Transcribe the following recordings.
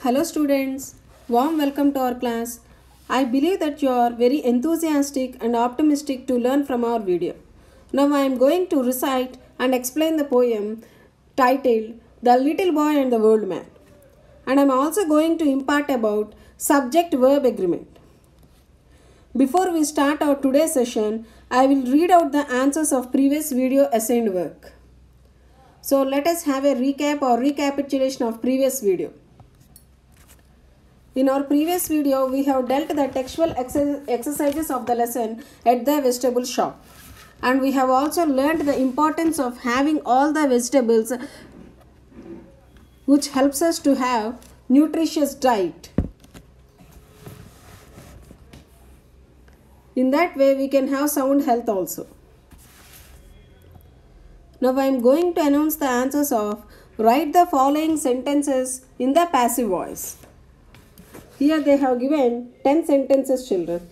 Hello students, warm welcome to our class. I believe that you are very enthusiastic and optimistic to learn from our video. Now I am going to recite and explain the poem titled The Little Boy and the Old Man. And I am also going to impart about subject-verb agreement. Before we start our today's session, I will read out the answers of previous video assigned work. So let us have a recap or recapitulation of previous video. In our previous video, we have dealt the textual exercises of the lesson at the vegetable shop. And we have also learned the importance of having all the vegetables which helps us to have nutritious diet. In that way, we can have sound health also. Now I am going to announce the answers of write the following sentences in the passive voice. Here they have given 10 sentences, children.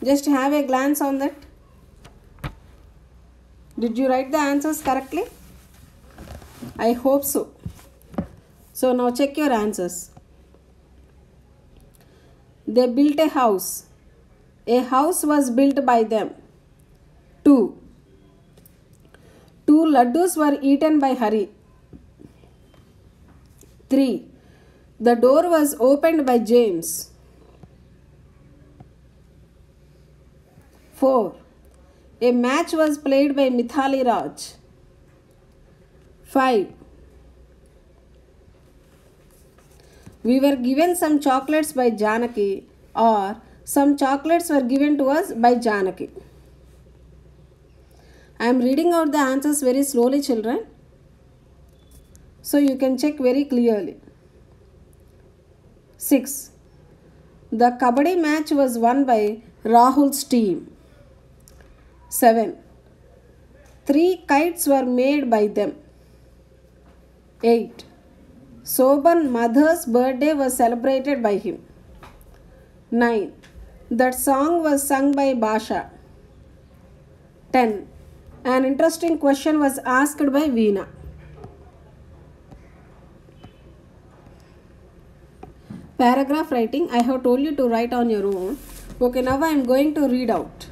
Just have a glance on that. Did you write the answers correctly? I hope so. So now check your answers. They built a house. A house was built by them. 2. 2 laddus were eaten by Hari. 3. The door was opened by James. 4. A match was played by Mithali Raj. 5. We were given some chocolates by Janaki, or some chocolates were given to us by Janaki. I am reading out the answers very slowly, children, so you can check very clearly. 6. The Kabaddi match was won by Rahul's team. 7. 3 kites were made by them. 8. Soban mother's birthday was celebrated by him. 9. That song was sung by Basha. 10. An interesting question was asked by Veena. Paragraph writing, I have told you to write on your own. Okay, now I am going to read out.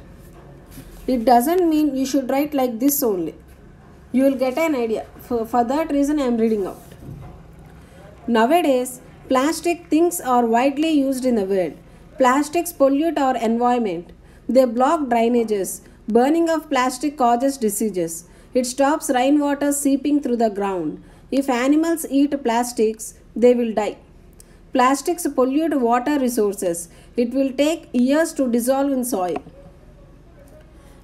It doesn't mean you should write like this only. You will get an idea. For that reason I am reading out. Nowadays, plastic things are widely used in the world. Plastics pollute our environment. They block drainages. Burning of plastic causes diseases. It stops rainwater seeping through the ground. If animals eat plastics, they will die. Plastics pollute water resources. It will take years to dissolve in soil.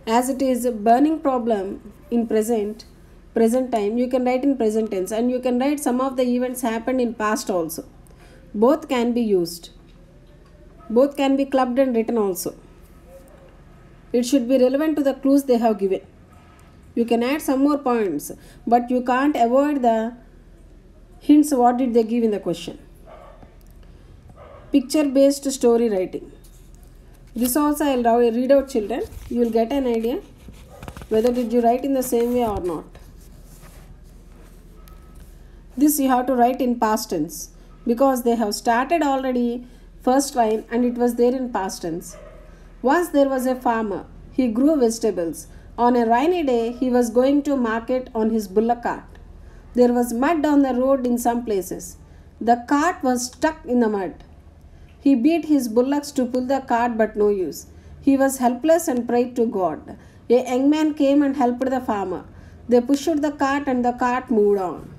As it is a burning problem in present time, you can write in present tense, and you can write some of the events happened in past also. Both can be used. Both can be clubbed and written also. It should be relevant to the clues they have given. You can add some more points, but you can't avoid the hints what did they give in the question. Picture-based story writing. This also I will read out, children. You will get an idea whether did you write in the same way or not. This you have to write in past tense because they have started already first line and it was there in past tense. Once there was a farmer. He grew vegetables. On a rainy day, he was going to market on his bullock cart. There was mud on the road in some places. The cart was stuck in the mud. He beat his bullocks to pull the cart, but no use. He was helpless and prayed to God. A young man came and helped the farmer. They pushed the cart and the cart moved on.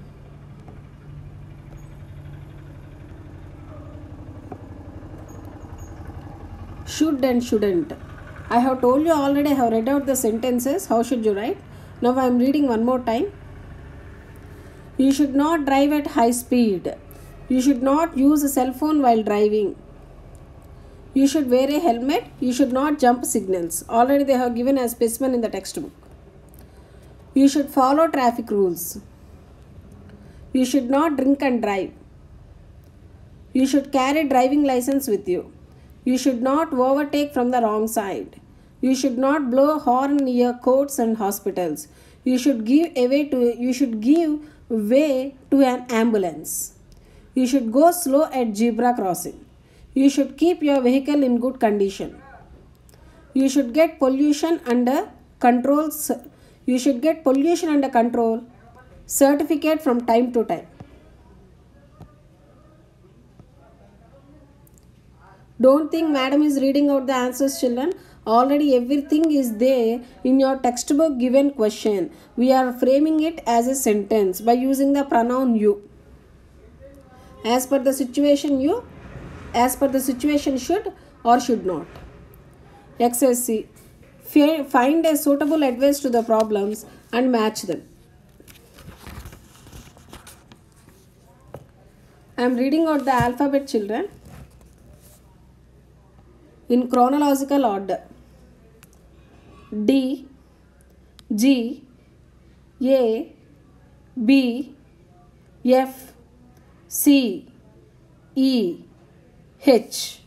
Should and shouldn't. I have told you already, I have read out the sentences. How should you write? Now I am reading one more time. You should not drive at high speed. You should not use a cell phone while driving. You should wear a helmet. You should not jump signals. Already they have given a specimen in the textbook. You should follow traffic rules. You should not drink and drive. You should carry driving license with you. You should not overtake from the wrong side. You should not blow horn near courts and hospitals. You should give way to an ambulance. You should go slow at zebra crossing. You should keep your vehicle in good condition. You should get pollution under control. You should get pollution under control certificate from time to time. Don't think madam is reading out the answers, children. Already everything is there in your textbook given question. We are framing it as a sentence by using the pronoun you. As per the situation you, as per the situation should or should not. Exercise C. Find a suitable advice to the problems and match them. I am reading out the alphabet, children, in chronological order. D, G, A, B, F, C, E, H.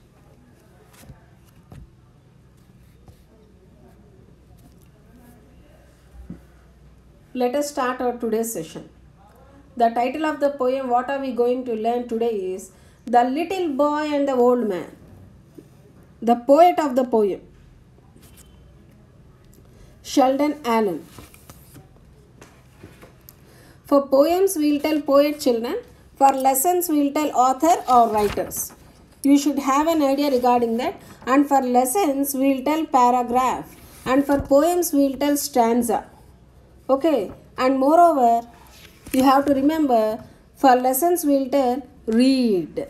Let us start our today's session. The title of the poem what are we going to learn today is The Little Boy and the Old Man. The poet of the poem, Sheldon Allen. For poems we will tell poet, children. For lessons we will tell author or writers. You should have an idea regarding that. And for lessons we will tell paragraph. And for poems we will tell stanza. Okay. And moreover, you have to remember, for lessons we will tell read.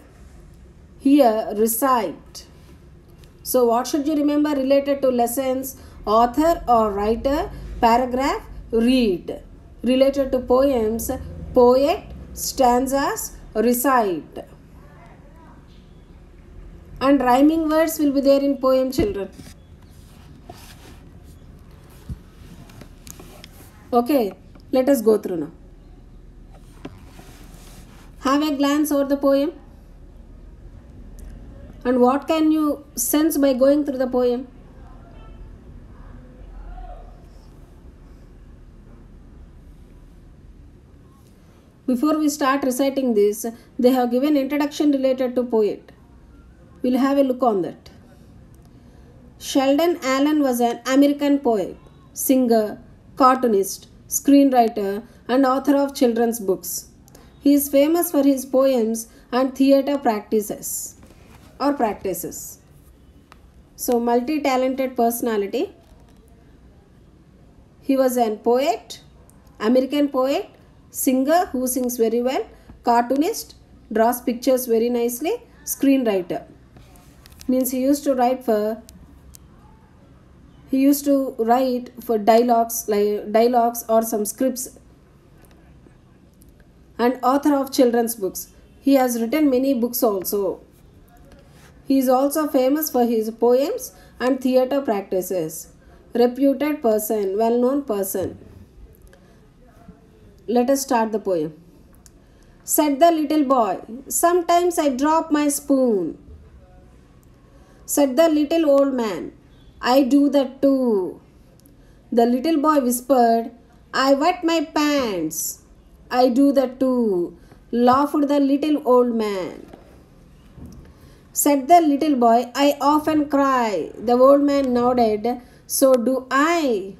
Here recite. So what should you remember related to lessons? Author or writer, paragraph, read. Related to poems, poet, stanzas, recite. And rhyming words will be there in poem, children. Okay, let us go through now. Have a glance over the poem. And what can you sense by going through the poem? Before we start reciting this, they have given introduction related to poet. We'll have a look on that. Sheldon Allen was an American poet, singer, cartoonist, screenwriter, and author of children's books. He is famous for his poems and theatre practices. So, multi-talented personality. He was a poet, American poet, singer who sings very well, cartoonist, draws pictures very nicely, screenwriter. Means he used to write for dialogues or some scripts, and author of children's books. He has written many books also. He is also famous for his poems and theatre practices. Reputed person, well-known person. Let us start the poem. Said the little boy, sometimes I drop my spoon. Said the little old man, I do that too. The little boy whispered, I wet my pants. I do that too. Laughed the little old man. Said the little boy, I often cry. The old man nodded, so do I.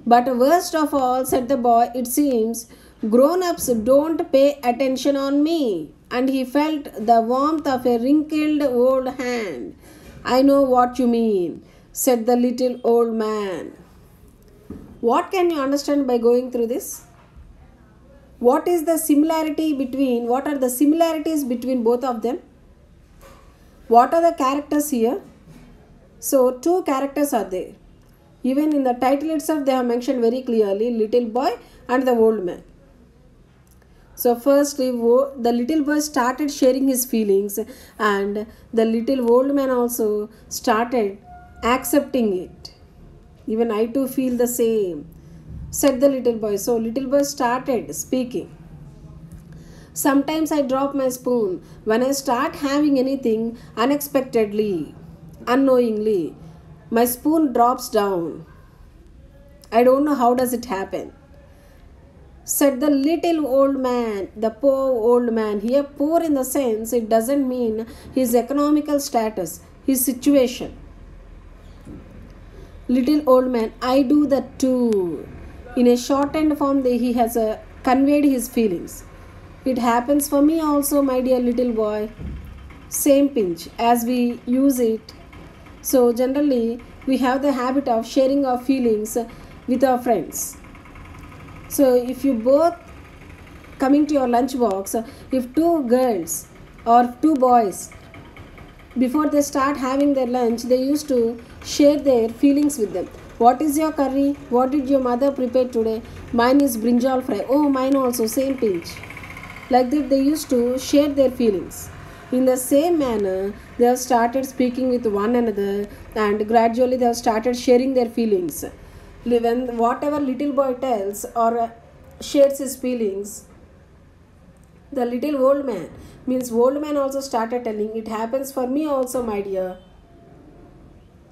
But worst of all, said the boy, it seems grown-ups don't pay attention on me. And he felt the warmth of a wrinkled old hand. I know what you mean, said the little old man. What can you understand by going through this? What are the similarities between both of them? What are the characters here? So, two characters are there. Even in the title itself, they have mentioned very clearly, little boy and the old man. So, firstly, the little boy started sharing his feelings, and the little old man also started accepting it. Even I too feel the same, said the little boy. So, little boy started speaking. Sometimes I drop my spoon when I start having anything unexpectedly, unknowingly. My spoon drops down. I don't know how does it happen. Said the little old man, the poor old man. Here, poor in the sense it doesn't mean his economical status, his situation. Little old man, I do that too. In a shortened form, he has conveyed his feelings. It happens for me also, my dear little boy. Same pinch as we use it. So, generally, we have the habit of sharing our feelings with our friends. So, if you both coming to your lunch box, if two girls or two boys, before they start having their lunch, they used to share their feelings with them. What is your curry? What did your mother prepare today? Mine is brinjal fry. Oh, mine also, same pinch. Like that, they used to share their feelings. In the same manner, they have started speaking with one another, and gradually they have started sharing their feelings. When whatever little boy tells or shares his feelings, the little old man, means old man also started telling, it happens for me also, my dear.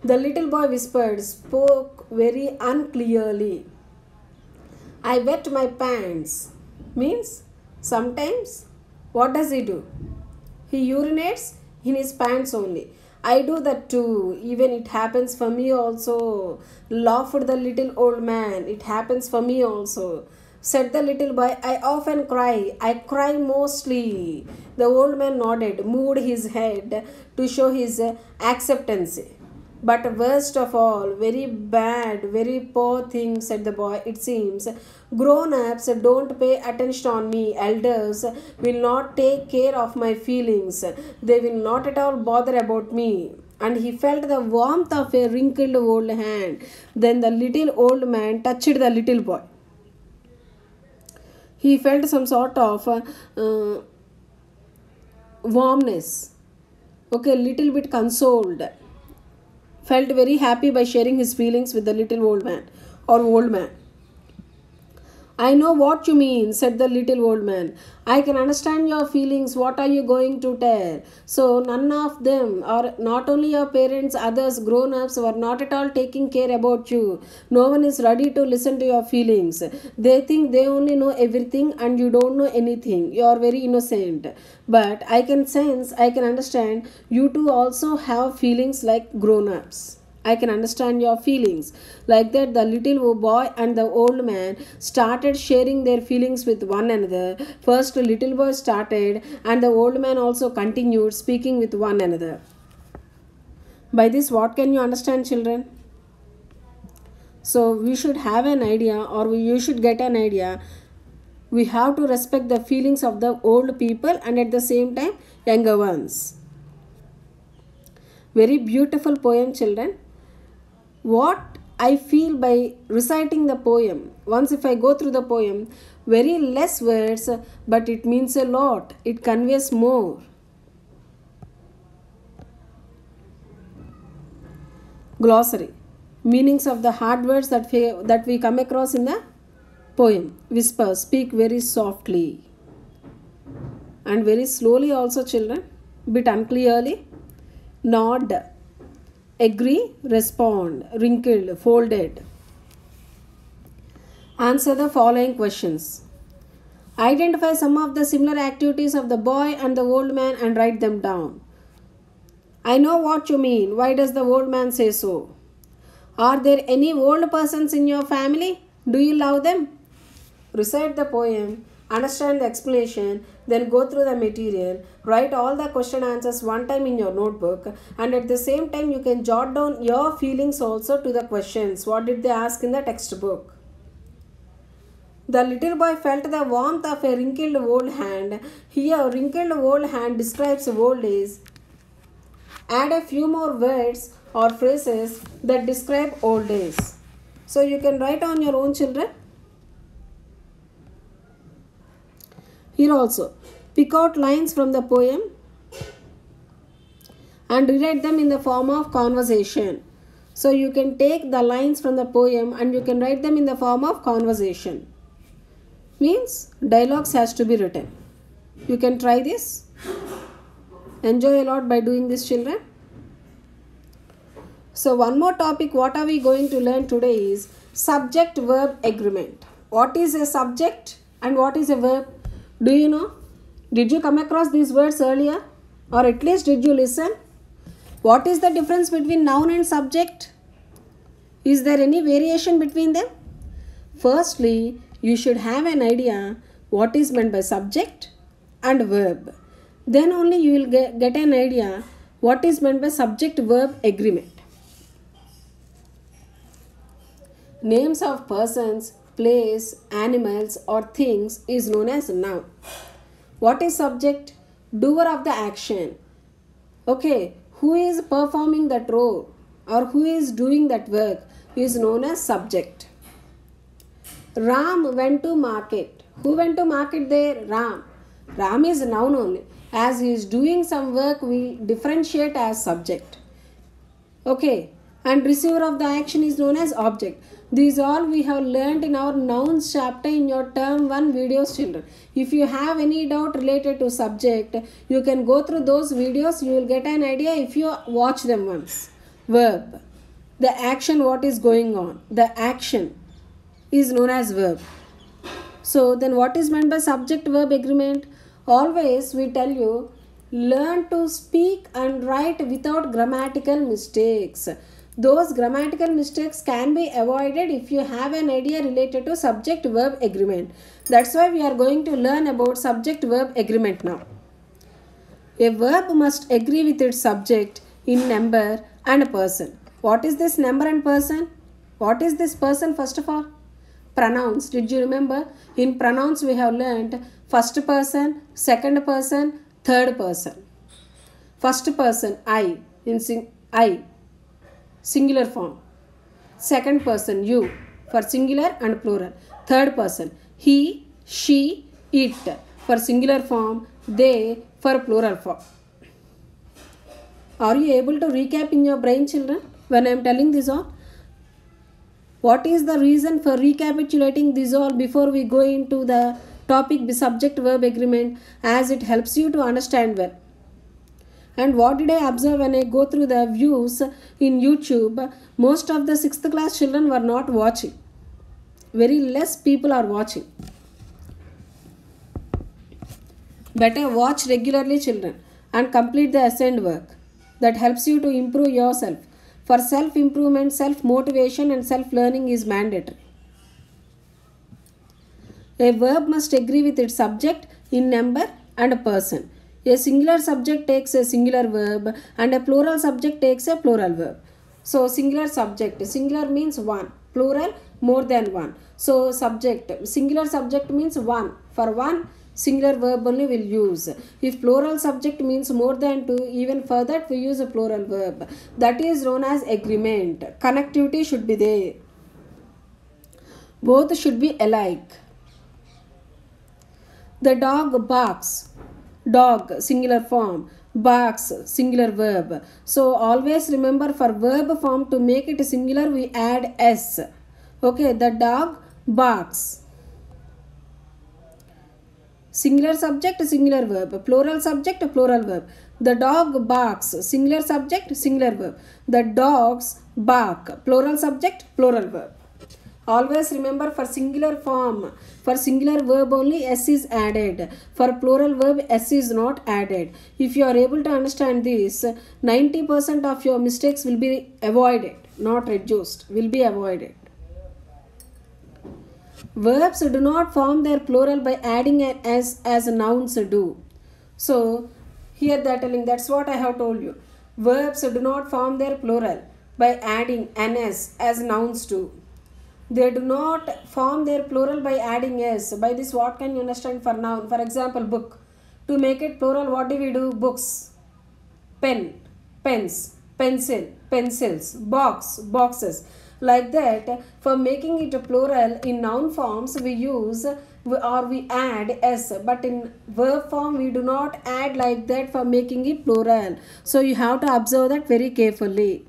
The little boy whispered, spoke very unclearly. I wet my pants. Means sometimes what does he do? He urinates in his pants only. I do that too. Even it happens for me also. Laughed the little old man. It happens for me also. Said the little boy, I often cry. I cry mostly. The old man nodded, moved his head to show his acceptance. But worst of all, very bad, very poor thing, said the boy, it seems. Grown-ups don't pay attention on me. Elders will not take care of my feelings. They will not at all bother about me. And he felt the warmth of a wrinkled old hand. Then the little old man touched the little boy. He felt some sort of warmness. Okay, little bit consoled. Felt very happy by sharing his feelings with the little old man or old man. I know what you mean, said the little old man. I can understand your feelings. What are you going to tell? So none of them, or not only your parents, others, grown-ups, were not at all taking care about you. No one is ready to listen to your feelings. They think they only know everything and you don't know anything. You are very innocent. But I can sense, I can understand, you too also have feelings like grown-ups. I can understand your feelings. Like that, the little boy and the old man started sharing their feelings with one another. First, the little boy started, and the old man also continued speaking with one another. By this, what can you understand, children? So, we should have an idea, or you should get an idea. We have to respect the feelings of the old people and at the same time, younger ones. Very beautiful poem, children. What I feel by reciting the poem, once if I go through the poem, very less words, but it means a lot. It conveys more. Glossary. Meanings of the hard words that we come across in the poem. Whisper, speak very softly. And very slowly also, children. Bit unclearly. Nod. Agree, respond, wrinkled, folded. Answer the following questions. Identify some of the similar activities of the boy and the old man and write them down. I know what you mean. Why does the old man say so? Are there any old persons in your family? Do you love them? Recite the poem, understand the explanation, then go through the material, write all the question answers one time in your notebook, and at the same time you can jot down your feelings also to the questions. What did they ask in the textbook? The little boy felt the warmth of a wrinkled old hand. Here, wrinkled old hand describes old days. Add a few more words or phrases that describe old days. So you can write on your own, children. Here also, pick out lines from the poem and rewrite them in the form of conversation. So you can take the lines from the poem and you can write them in the form of conversation. Means dialogues has to be written. You can try this. Enjoy a lot by doing this, children. So one more topic, what are we going to learn today is subject-verb agreement. What is a subject? And what is a verb? Do you know? Did you come across these words earlier? Or at least did you listen? What is the difference between noun and subject? Is there any variation between them? Firstly, you should have an idea what is meant by subject and verb. Then only you will get an idea what is meant by subject-verb agreement. Names of persons, place, animals or things is known as noun. What is subject? Doer of the action. Okay, who is performing that role or who is doing that work is known as subject. Ram went to market. Who went to market there? Ram. Ram is a noun only. As he is doing some work, we differentiate as subject. Okay, and receiver of the action is known as object. These all we have learnt in our nouns chapter in your term 1 videos, children. If you have any doubt related to subject, you can go through those videos. You will get an idea if you watch them once. Verb. The action, what is going on. The action is known as verb. So then what is meant by subject-verb agreement? Always we tell you, learn to speak and write without grammatical mistakes. Those grammatical mistakes can be avoided if you have an idea related to subject-verb agreement. That's why we are going to learn about subject-verb agreement now. A verb must agree with its subject in number and person. What is this number and person? What is this person first of all? Pronouns. Did you remember? In pronouns we have learnt first person, second person, third person. First person, I, I, singular form. Second person, you, for singular and plural. Third person, he, she, it, for singular form, they, for plural form. Are you able to recap in your brain, children, when I am telling this all? What is the reason for recapitulating this all before we go into the topic subject-verb agreement, as it helps you to understand well? And what did I observe when I go through the views in YouTube? Most of the 6th class children were not watching. Very less people are watching. Better watch regularly, children, and complete the assigned work. That helps you to improve yourself. For self-improvement, self-motivation and self-learning is mandatory. A verb must agree with its subject in number and a person. A singular subject takes a singular verb and a plural subject takes a plural verb. So, singular subject. Singular means one. Plural, more than one. So, subject. Singular subject means one. For one, singular verb only will use. If plural subject means more than two, even for that we use a plural verb. That is known as agreement. Connectivity should be there. Both should be alike. The dog barks. Dog, singular form. Barks, singular verb. So always remember, for verb form to make it singular we add s. Okay, the dog barks. Singular subject, singular verb. Plural subject, plural verb. The dog barks. Singular subject, singular verb. The dogs bark. Plural subject, plural verb. Always remember, for singular form, for singular verb only s is added. For plural verb s is not added. If you are able to understand this, 90% of your mistakes will be avoided, not reduced, will be avoided. Verbs do not form their plural by adding an s as nouns do. So, here they are telling, that's what I have told you. Verbs do not form their plural by adding an s as nouns do. They do not form their plural by adding s. By this, what can you understand for noun? For example, book. To make it plural, what do we do? Books. Pen, pens, pencil, pencils, box, boxes. Like that, for making it a plural in noun forms, we use or we add s. But in verb form, we do not add like that for making it plural. So you have to observe that very carefully.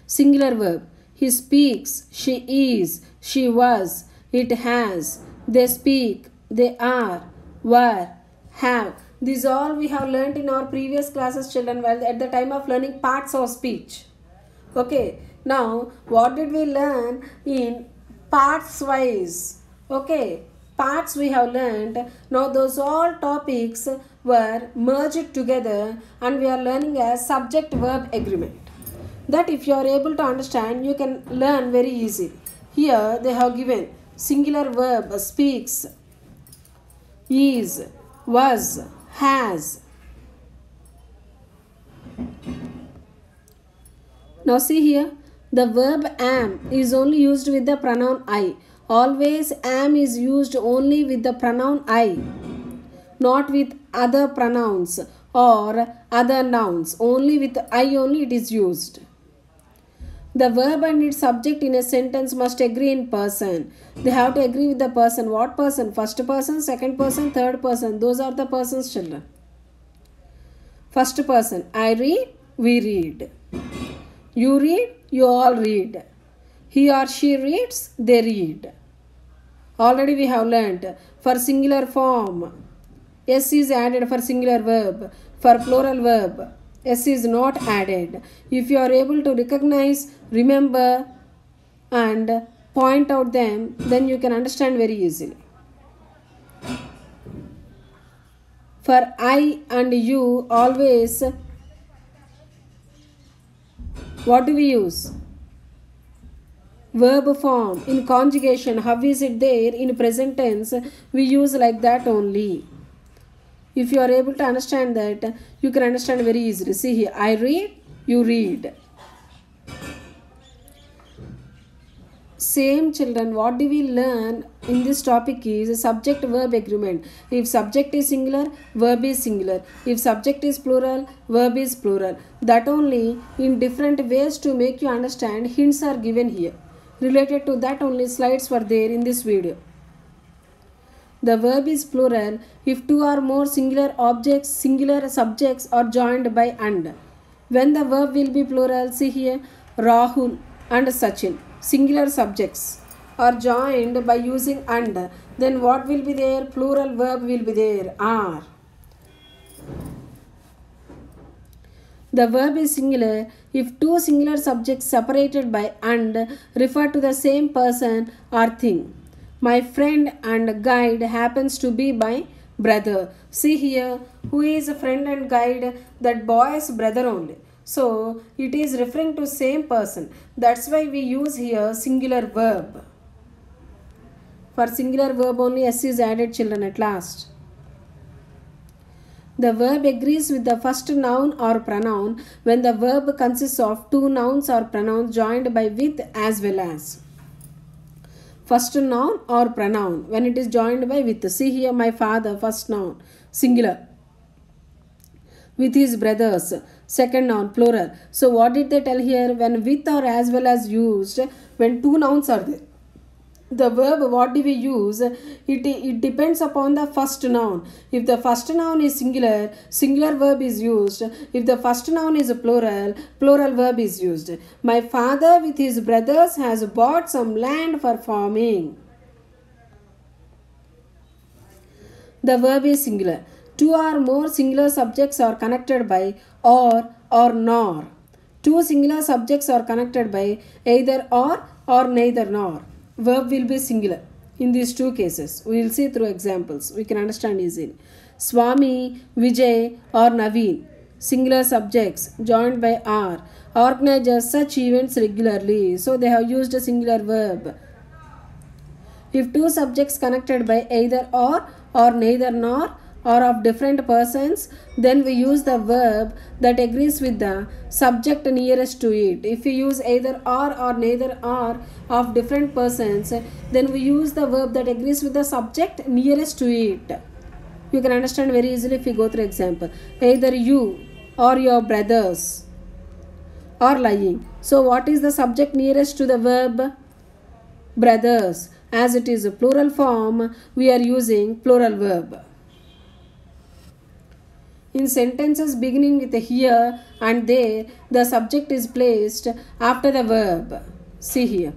Singular verb. He speaks, she is, she was, it has, they speak, they are, were, have. These all we have learnt in our previous classes, children, well, at the time of learning parts of speech. Okay, now what did we learn in parts wise? Okay, parts we have learned. Now those all topics were merged together and we are learning a subject verb agreement. That if you are able to understand, you can learn very easy. Here they have given singular verb speaks, is, was, has. Now see here, the verb am is only used with the pronoun I. Always am is used only with the pronoun I, not with other pronouns or other nouns. Only with I only it is used. The verb and its subject in a sentence must agree in person. They have to agree with the person. What person? First person, second person, third person. Those are the persons, children. First person, I read, we read. You read, you all read. He or she reads, they read. Already we have learnt. For singular form, S is added for singular verb. For plural verb, S is not added. If you are able to recognize, remember and point out them, then you can understand very easily. For I and you, always what do we use? Verb form. In conjugation, how is it there? In present tense, we use like that only. If you are able to understand that, you can understand very easily. See here, I read, you read. Same, children, what do we learn in this topic is subject verb agreement. If subject is singular, verb is singular. If subject is plural, verb is plural. That only in different ways to make you understand, hints are given here. Related to that only slides were there in this video. The verb is plural if two or more singular objects, singular subjects are joined by and. When the verb will be plural, see here, Rahul and Sachin, singular subjects are joined by using and. Then what will be there? Plural verb will be there, are. The verb is singular if two singular subjects separated by and refer to the same person or thing. My friend and guide happens to be my brother. See here, who is a friend and guide? That boy's brother only. So, it is referring to same person. That's why we use here singular verb. For singular verb only S is added, children, at last. The verb agrees with the first noun or pronoun when the verb consists of two nouns or pronouns joined by with as well as. First noun or pronoun when it is joined by with. See here, my father, first noun, singular. With his brothers, second noun, plural. So what did they tell here? When with or as well as used, when two nouns are there, the verb, what do we use? It depends upon the first noun. If the first noun is singular, singular verb is used. If the first noun is a plural, plural verb is used. My father with his brothers has bought some land for farming. The verb is singular. Two or more singular subjects are connected by or nor. Two singular subjects are connected by either or neither nor. Verb will be singular in these two cases. We will see through examples. We can understand easily. Swami, Vijay or Naveen, singular subjects joined by are, organize such events regularly. So they have used a singular verb. If two subjects connected by either or neither nor or of different persons, then we use the verb that agrees with the subject nearest to it. If we use either or neither or of different persons, then we use the verb that agrees with the subject nearest to it. You can understand very easily if we go through example. Either you or your brothers are lying. So what is the subject nearest to the verb? Brothers. As it is a plural form, we are using plural verb. In sentences beginning with a here and there, the subject is placed after the verb. See here.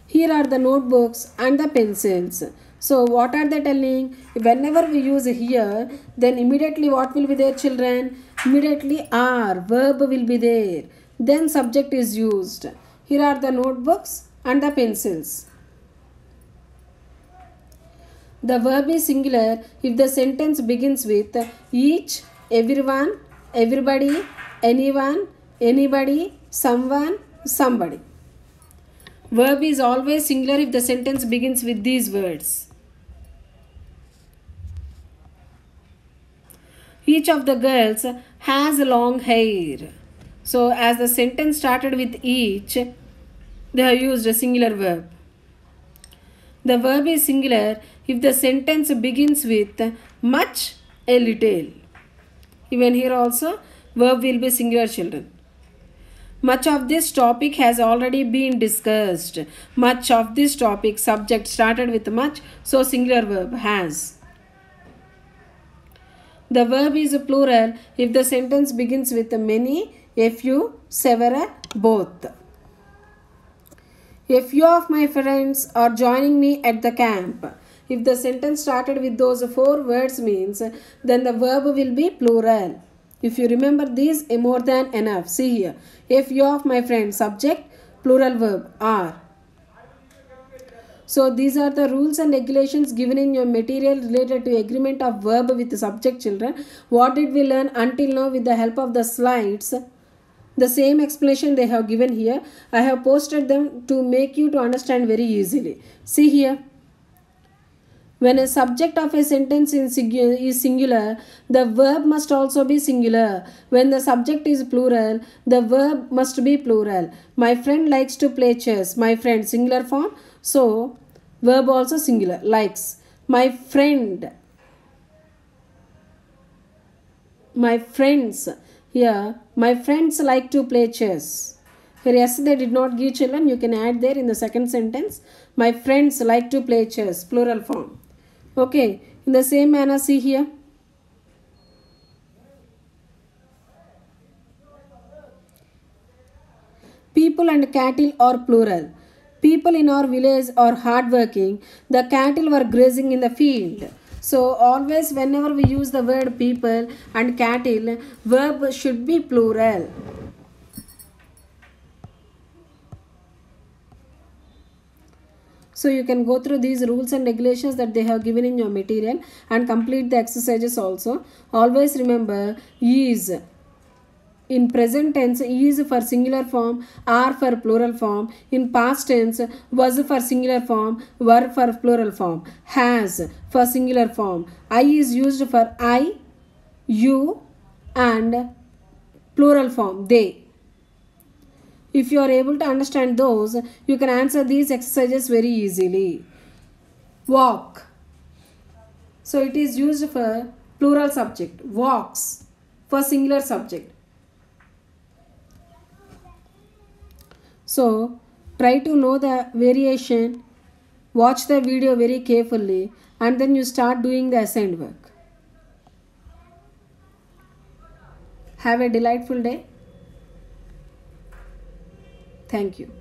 Here are the notebooks and the pencils. So what are they telling? Whenever we use here, then immediately what will be there, children? Immediately are, verb will be there. Then subject is used. Here are the notebooks and the pencils. The verb is singular if the sentence begins with each, everyone, everybody, anyone, anybody, someone, somebody. Verb is always singular if the sentence begins with these words. Each of the girls has long hair. So as the sentence started with each, they have used a singular verb. The verb is singular if the sentence begins with much, a little. Even here also, verb will be singular, children. Much of this topic has already been discussed. Much of this topic, subject started with much, so singular verb, has. The verb is plural if the sentence begins with many, a few, several, both. A few of my friends are joining me at the camp. If the sentence started with those 4 words means, then the verb will be plural. If you remember these, more than enough. See here. A few of my friends, subject, plural verb, are. So these are the rules and regulations given in your material related to agreement of verb with the subject, children. What did we learn until now with the help of the slides? The same explanation they have given here. I have posted them to make you to understand very easily. See here. When a subject of a sentence is singular, the verb must also be singular. When the subject is plural, the verb must be plural. My friend likes to play chess. My friend, singular form. So, verb also singular. Likes. My friend. My friends. Here, my friends like to play chess. Here, yes, they did not give, children. You can add there in the second sentence. My friends like to play chess. Plural form. Okay, in the same manner, see here. People and cattle are plural. People in our village are hardworking. The cattle were grazing in the field. So, always whenever we use the word people and cattle, verb should be plural. So you can go through these rules and regulations that they have given in your material and complete the exercises also. Always remember, is in present tense, is for singular form, are for plural form. In past tense, was for singular form, were for plural form. Has for singular form. I is used for I, you, and plural form, they. If you are able to understand those, you can answer these exercises very easily. Walk. So it is used for plural subject. Walks for singular subject. So try to know the variation. Watch the video very carefully and then you start doing the assigned work. Have a delightful day. Thank you.